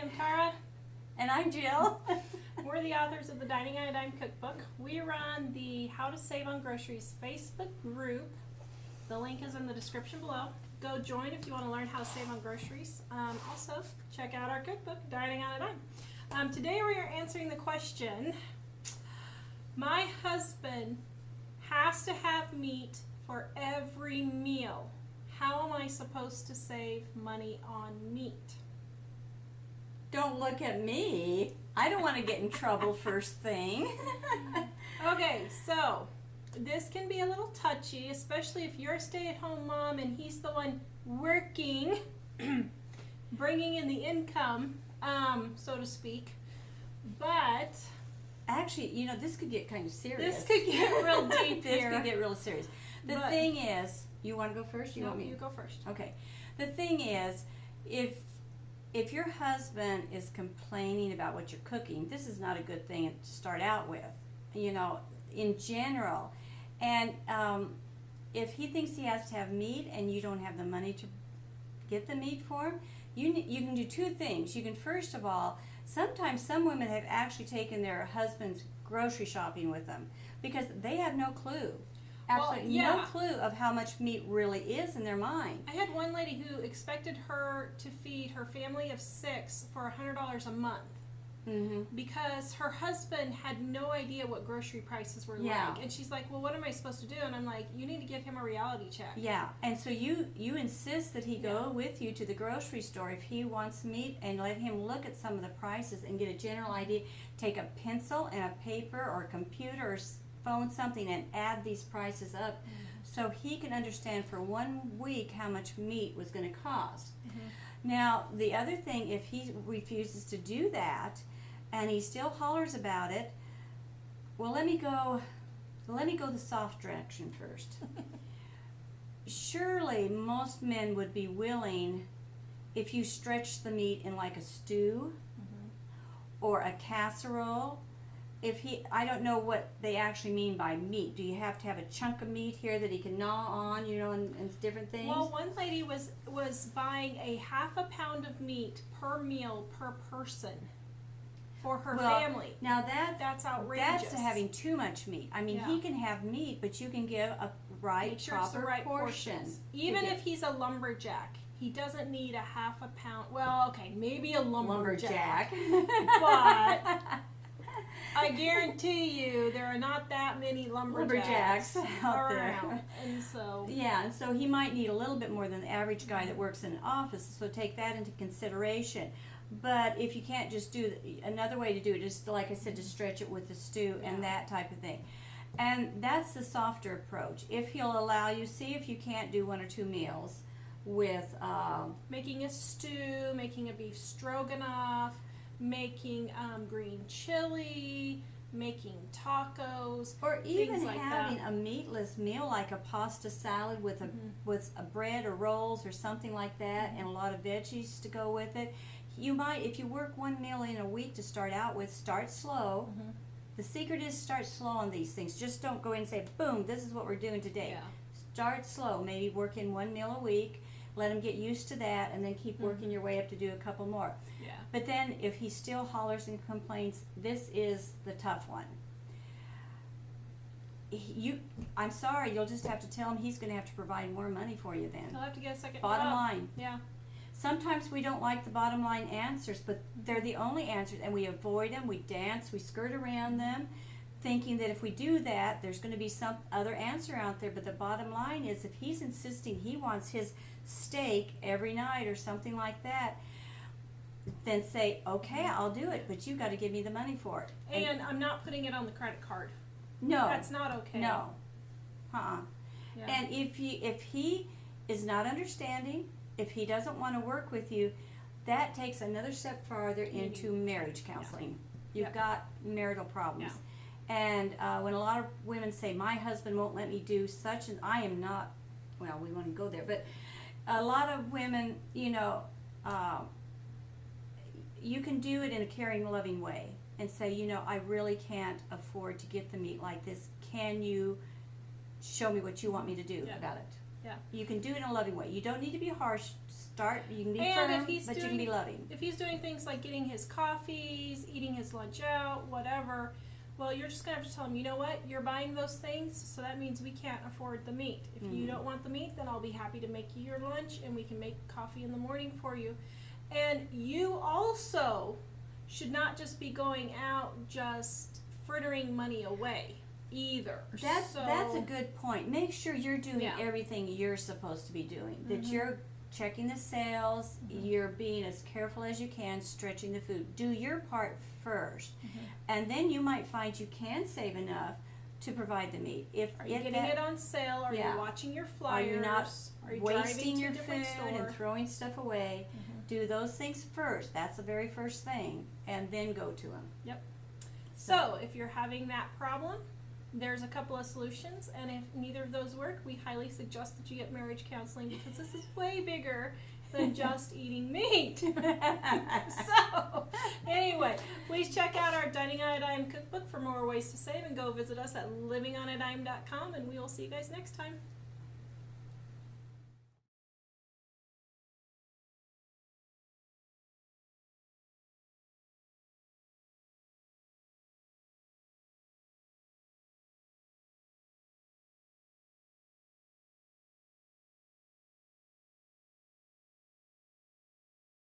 am Tara. And I'm Jill. We're the authors of the Dining on a Dime cookbook. We run the How to Save on Groceries Facebook group. The link is in the description below. Go join if you want to learn how to save on groceries. Also, check out our cookbook, Dining on a Dime. Today we are answering the question, my husband has to have meat for every meal. How am I supposed to save money on meat? Don't look at me. I don't want to get in trouble first thing. Okay, so this can be a little touchy, especially if you're a stay-at-home mom and he's the one working, bringing in the income, so to speak. But actually, you know, this could get kind of serious. This could get real deep This here. could get real serious. The thing is, you want to go first? No, Want me? you go first. Okay. The thing is, if your husband is complaining about what you're cooking, this is not a good thing to start out with, you know, in general. And if he thinks he has to have meat and you don't have the money to get the meat for him, you can do two things. You can, first of all, sometimes some women have actually taken their husband's grocery shopping with them because they have no clue. Absolutely no clue of how much meat really is in their mind. I had one lady who expected her to feed her family of 6 for $100 a month. Mm-hmm. Because her husband had no idea what grocery prices were like. And she's like, well, what am I supposed to do? And I'm like, you need to give him a reality check. Yeah, and so you insist that he go with you to the grocery store if he wants meat, and let him look at some of the prices and get a general idea. Take a pencil and a paper or a computer or phone, something, and add these prices up so he can understand for 1 week how much meat was going to cost. Now, the other thing, if he refuses to do that and he still hollers about it, well, let me go the soft direction first. Surely most men would be willing if you stretch the meat in like a stew or a casserole. I don't know what they actually mean by meat. Do you have to have a chunk of meat here that he can gnaw on, you know, and different things? Well, one lady was buying a half a pound of meat per meal per person for her family. Now that's outrageous. That's having too much meat. I mean, he can have meat, but you can give a Make sure it's the right portion. Even if he's a lumberjack, he doesn't need a half a pound. Well, okay, maybe a lumberjack. But I guarantee you there are not that many lumberjacks out around. there. And so and so he might need a little bit more than the average guy that works in an office, so take that into consideration. But if you can't just do another way to do it is, like I said, to stretch it with the stew and that type of thing. And that's the softer approach. If he'll allow you, see if you can't do 1 or 2 meals with making a stew, making a beef stroganoff, making green chili, making tacos, or even like having that. a meatless meal like a pasta salad with a bread or rolls or something like that, and a lot of veggies to go with it. You might, if you work 1 meal in a week to start out with, start slow. The secret is start slow on these things. Just don't go in and say, boom, this is what we're doing today. Start slow. Maybe work in 1 meal a week. Let him get used to that, and then keep working your way up to do a couple more. But then if he still hollers and complains, this is the tough one. I'm sorry, you'll just have to tell him he's going to have to provide more money for you then. He'll have to get a second Bottom job. line. Yeah. Sometimes we don't like the bottom line answers, but they're the only answers, and we avoid them, we dance, we skirt around them, thinking that if we do that, there's going to be some other answer out there. But the bottom line is, if he's insisting he wants his steak every night or something like that, then say, okay, I'll do it, but you got to give me the money for it. And I'm not putting it on the credit card. No. That's not okay. No. Yeah. And if he is not understanding, if he doesn't want to work with you, that takes another step farther into marriage counseling. You've got marital problems. And when a lot of women say, my husband won't let me do such, and I am not, well, we won't go there, but a lot of women, you know, you can do it in a caring, loving way and say, you know, I really can't afford to get the meat like this. Can you show me what you want me to do about it? Yeah. You can do it in a loving way. You don't need to be harsh start. You can be And firm, if he's but you can be loving. If he's doing things like getting his coffees, eating his lunch out, whatever, well, you're just going to have to tell him, you know what, you're buying those things, so that means we can't afford the meat. If you don't want the meat, then I'll be happy to make you your lunch, and we can make coffee in the morning for you. And you also should not just be going out just frittering money away either. That's a good point. Make sure you're doing everything you're supposed to be doing. That you're checking the sales, you're being as careful as you can, stretching the food. Do your part first, and then you might find you can save enough to provide the meat. Are you getting it on sale? Are you watching your flyers? Are you not wasting your food and throwing stuff away? Do those things first. That's the very first thing, and then go to them. Yep. So if you're having that problem, there's a couple of solutions, and if neither of those work, we highly suggest that you get marriage counseling, because this is way bigger than just eating meat. So, anyway, please check out our Dining on a Dime cookbook for more ways to save, and go visit us at livingonadime.com, and we will see you guys next time.